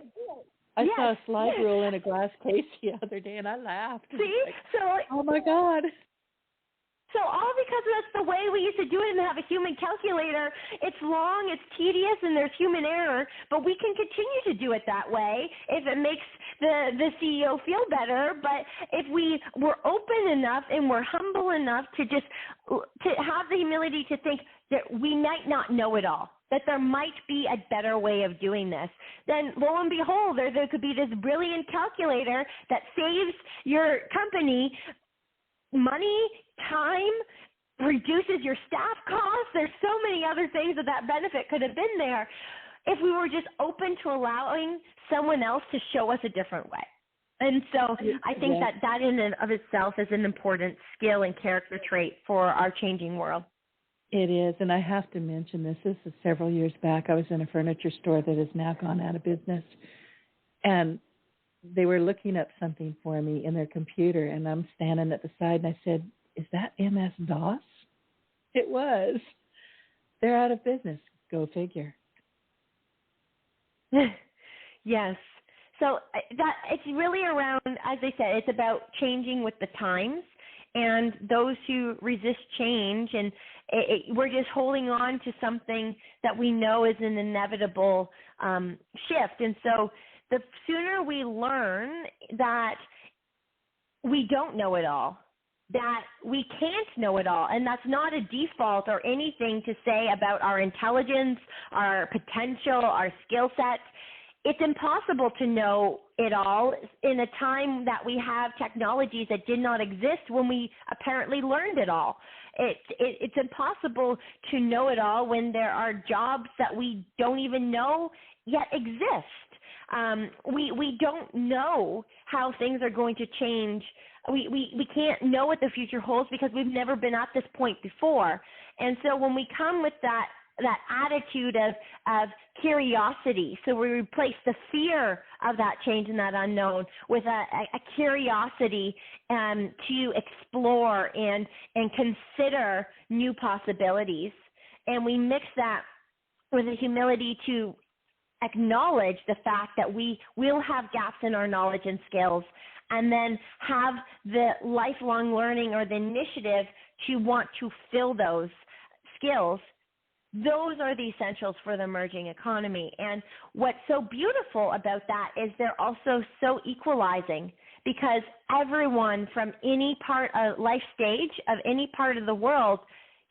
I saw a slide rule in a glass case the other day, and I laughed. See? Oh, my God. So all because that's the way we used to do it and have a human calculator. It's long, it's tedious, and there's human error, but we can continue to do it that way if it makes the CEO feel better. But if we were open enough and we're humble enough to have the humility to think that we might not know it all, that there might be a better way of doing this, then lo and behold, there could be this brilliant calculator that saves your company money, time, reduces your staff costs. There's so many other things that benefit could have been there if we were just open to allowing someone else to show us a different way. And so I think that in and of itself is an important skill and character trait for our changing world. It is, and I have to mention this. This is several years back. I was in a furniture store that has now gone out of business, and they were looking up something for me in their computer, and I'm standing at the side, and I said, "Is that MS-DOS?" It was. They're out of business. Go figure. Yes. So that it's really around, as I said, it's about changing with the times, and those who resist change, and we're just holding on to something that we know is an inevitable shift. And so the sooner we learn that we don't know it all, that we can't know it all, and that's not a default or anything to say about our intelligence, our potential, our skill sets. it's impossible to know it all in a time that we have technologies that did not exist when we apparently learned it all. It's impossible to know it all when there are jobs that we don't even know yet exist. We don't know how things are going to change. We can't know what the future holds because we've never been at this point before. And so when we come with that attitude of curiosity, so we replace the fear of that change and that unknown with a curiosity to explore and consider new possibilities. And we mix that with a humility to acknowledge the fact that we will have gaps in our knowledge and skills, and then have the lifelong learning or the initiative to want to fill those skills. Those are the essentials for the emerging economy. And what's so beautiful about that is they're also so equalizing, because everyone from any part of life stage of any part of the world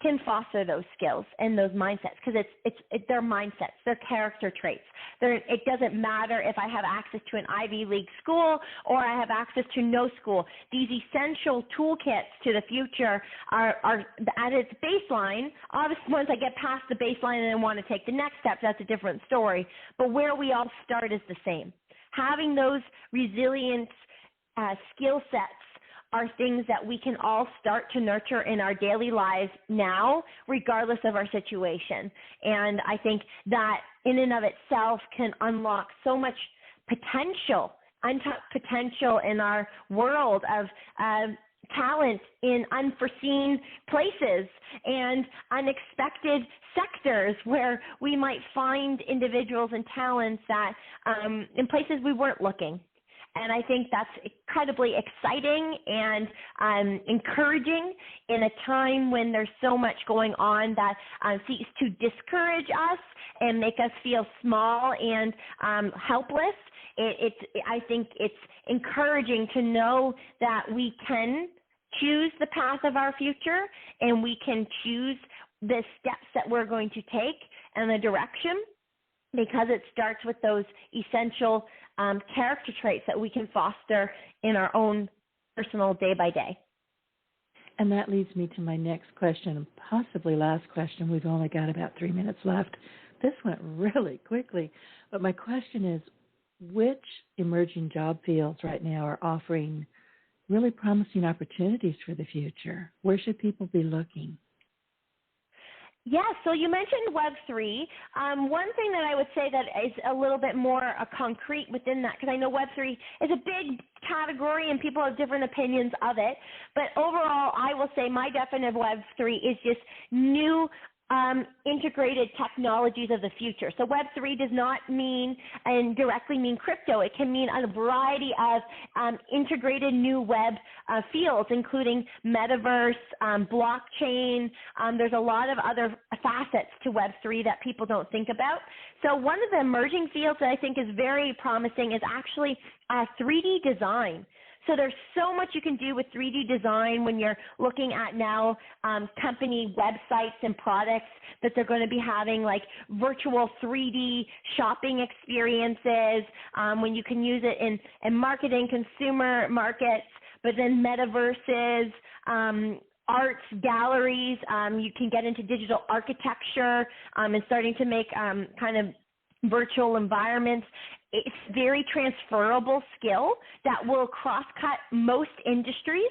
can foster those skills and those mindsets, because it's their mindsets, their character traits. It doesn't matter if I have access to an Ivy League school or I have access to no school. These essential toolkits to the future are at its baseline. Obviously, once I get past the baseline and I want to take the next step, that's a different story. But where we all start is the same. Having those resilient skill sets are things that we can all start to nurture in our daily lives now, regardless of our situation. And I think that in and of itself can unlock so much potential, untapped potential in our world of talent in unforeseen places and unexpected sectors where we might find individuals and talents that in places we weren't looking. And I think that's incredibly exciting and encouraging in a time when there's so much going on that seeks to discourage us and make us feel small and helpless. I think it's encouraging to know that we can choose the path of our future, and we can choose the steps that we're going to take and the direction, because it starts with those essential character traits that we can foster in our own personal day by day. And that leads me to my next question, and possibly last question. We've only got about 3 minutes left. This went really quickly. But my question is, which emerging job fields right now are offering really promising opportunities for the future? Where should people be looking? Yeah, so you mentioned Web3. One thing that I would say that is a little bit more concrete within that, because I know Web3 is a big category and people have different opinions of it, but overall I will say my definition of Web3 is just new integrated technologies of the future. So Web3 does not mean and directly mean crypto. It can mean a variety of integrated new web fields, including metaverse, blockchain. There's a lot of other facets to Web3 that people don't think about. So one of the emerging fields that I think is very promising is actually 3D design. So there's so much you can do with 3D design when you're looking at now company websites and products that they're going to be having, like virtual 3D shopping experiences, when you can use it in marketing, consumer markets, but then metaverses, arts galleries. You can get into digital architecture and starting to make kind of virtual environments. It's very transferable skill that will cross-cut most industries,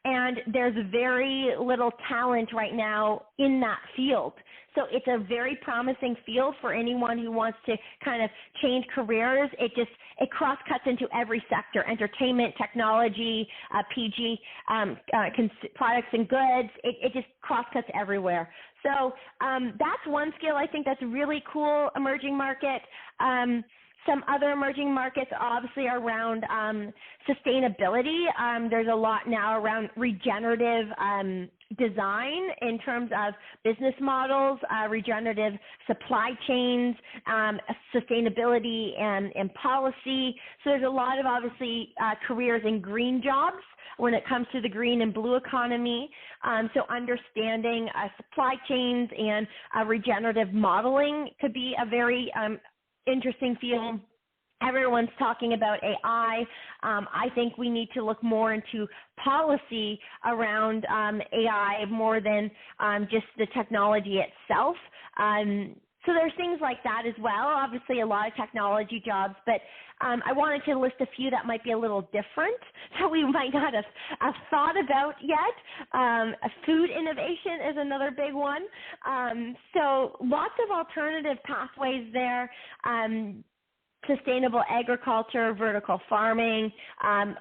and there's very little talent right now in that field. So it's a very promising field for anyone who wants to kind of change careers. It cross-cuts into every sector: entertainment, technology, PG, products and goods. It just cross-cuts everywhere. So that's one skill I think that's really cool, emerging market. Some other emerging markets obviously are around sustainability. There's a lot now around regenerative design in terms of business models, regenerative supply chains, sustainability and policy. So there's a lot of obviously careers in green jobs when it comes to the green and blue economy. So understanding supply chains and regenerative modeling could be a very interesting field. Everyone's talking about AI. I think we need to look more into policy around AI more than just the technology itself. So there's things like that as well. Obviously, a lot of technology jobs, but I wanted to list a few that might be a little different that we might not have thought about yet. Food innovation is another big one. So lots of alternative pathways there. Sustainable agriculture, vertical farming,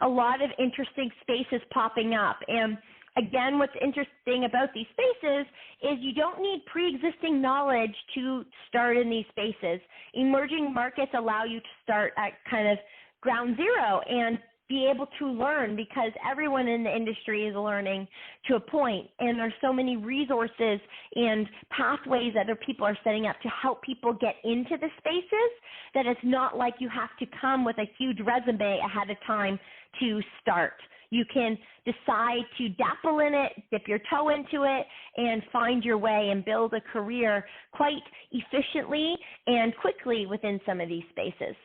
a lot of interesting spaces popping up. And again, what's interesting about these spaces is you don't need pre-existing knowledge to start in these spaces. Emerging markets allow you to start at kind of ground zero and be able to learn, because everyone in the industry is learning to a point, and there's so many resources and pathways that other people are setting up to help people get into the spaces that it's not like you have to come with a huge resume ahead of time to start. You can decide to dabble in it, dip your toe into it, and find your way and build a career quite efficiently and quickly within some of these spaces.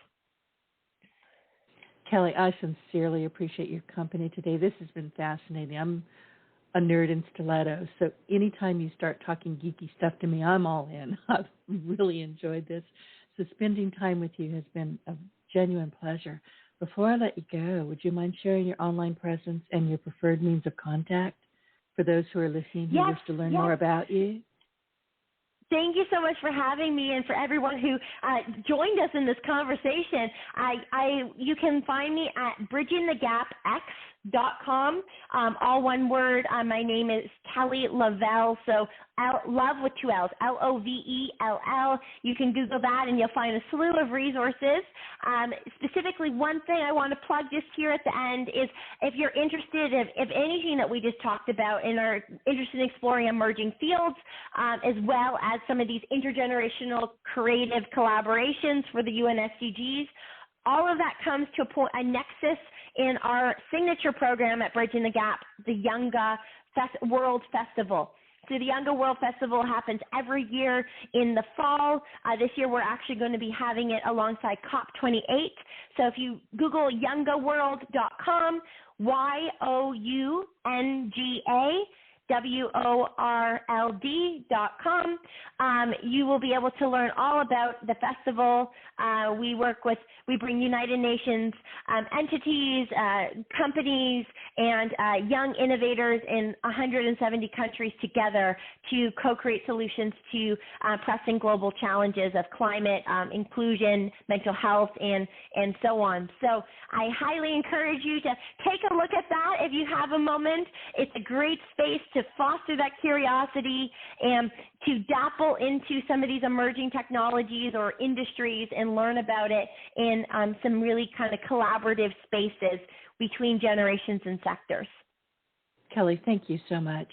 Kelly, I sincerely appreciate your company today. This has been fascinating. I'm a nerd in stilettos, so anytime you start talking geeky stuff to me, I'm all in. I've really enjoyed this. So spending time with you has been a genuine pleasure. Before I let you go, would you mind sharing your online presence and your preferred means of contact for those who are listening who wish to learn more about you? Thank you so much for having me, and for everyone who joined us in this conversation. You can find me at bridgingthegapx.com, all one word. My name is Kelly Lovell, so love with two L's, Lovell. You can Google that, and you'll find a slew of resources. Specifically, one thing I want to plug just here at the end is if you're interested, if anything that we just talked about and are interested in exploring emerging fields, as well as some of these intergenerational creative collaborations for the UN SDGs, all of that comes to a nexus in our signature program at Bridging the Gap, the Younga World Festival. So the Younga World Festival happens every year in the fall. This year we're actually going to be having it alongside COP28. So if you Google youngaworld.com, YOUNGAWORLD.com, you will be able to learn all about the festival. We bring United Nations entities, companies, and young innovators in 170 countries together to co-create solutions to pressing global challenges of climate, inclusion, mental health, and so on. So I highly encourage you to take a look at that if you have a moment. It's a great space to foster that curiosity and to dabble into some of these emerging technologies or industries and learn about it in some really kind of collaborative spaces between generations and sectors. Kelly, thank you so much.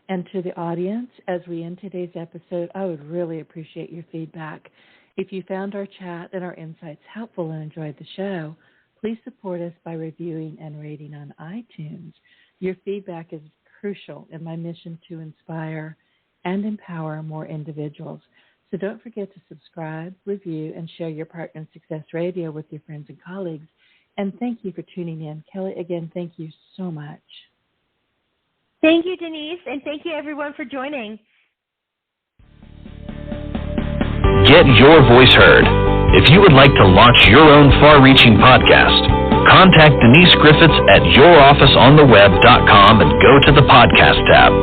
And to the audience, as we end today's episode, I would really appreciate your feedback. If you found our chat and our insights helpful and enjoyed the show, please support us by reviewing and rating on iTunes. Your feedback is crucial in my mission to inspire and empower more individuals. So don't forget to subscribe, review, and share your Partner in Success Radio with your friends and colleagues. And thank you for tuning in. Kelly, again, thank you so much. Thank you, Denise, and thank you, everyone, for joining. Get your voice heard. If you would like to launch your own far-reaching podcast, contact Denise Griffitts at yourofficeontheweb.com and go to the podcast tab.